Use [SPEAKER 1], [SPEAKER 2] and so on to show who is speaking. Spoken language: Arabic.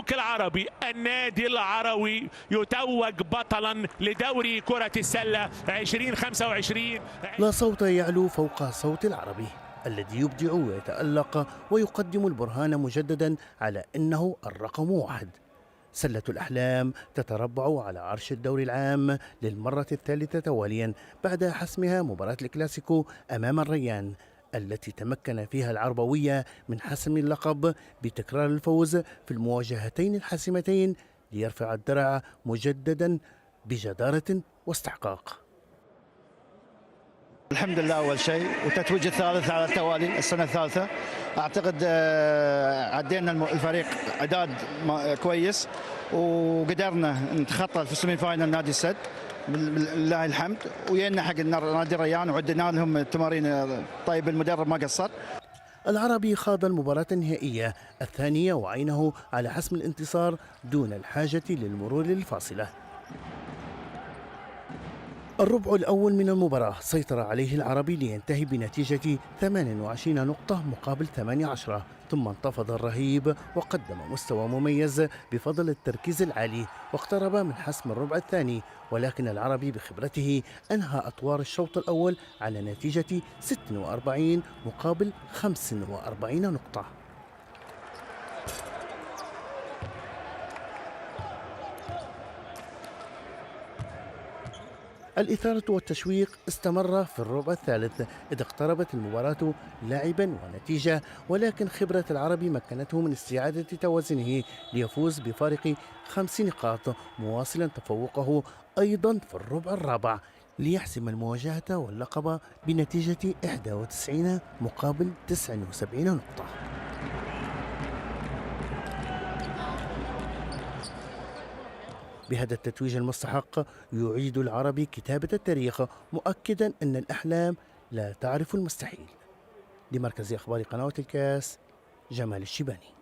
[SPEAKER 1] البنك العربي النادي العربي يتوج بطلا لدوري كرة السلة 2025.
[SPEAKER 2] لا صوت يعلو فوق صوت العربي الذي يبدع ويتألق ويقدم البرهان مجددا على أنه الرقم واحد. سلة الأحلام تتربع على عرش الدوري العام للمرة الثالثة تواليا بعد حسمها مباراة الكلاسيكو أمام الريان، التي تمكن فيها العربوية من حسم اللقب بتكرار الفوز في المواجهتين الحاسمتين ليرفع الدرع مجددا بجدارة واستحقاق.
[SPEAKER 3] الحمد لله أول شيء، وتتويج الثالث على التوالي السنة الثالثة. أعتقد عدينا الفريق إعداد كويس، وقدرنا نتخطى في السيمي فاينل نادي السد لله الحمد، ويانا حق نادي الريان وعدنا لهم التمارين. طيب المدرب ما قصر.
[SPEAKER 2] العربي خاض المباراة النهائية الثانية وعينه على حسم الانتصار دون الحاجة للمرور للفاصلة. الربع الأول من المباراة سيطر عليه العربي لينتهي بنتيجة 28 نقطة مقابل 18، ثم انتفض الرهيب وقدم مستوى مميز بفضل التركيز العالي واقترب من حسم الربع الثاني، ولكن العربي بخبرته أنهى أطوار الشوط الأول على نتيجة 46 مقابل 45 نقطة. الإثارة والتشويق استمر في الربع الثالث إذ اقتربت المباراة لاعبا ونتيجة، ولكن خبرة العربي مكنته من استعادة توازنه ليفوز بفارق 5 نقاط مواصلا تفوقه أيضا في الربع الرابع ليحسم المواجهة واللقب بنتيجة 91 مقابل 79 نقطة. بهذا التتويج المستحق يعيد العربي كتابة التاريخ مؤكدا أن الأحلام لا تعرف المستحيل. لمركز أخبار قنوات الكاس، جمال الشيباني.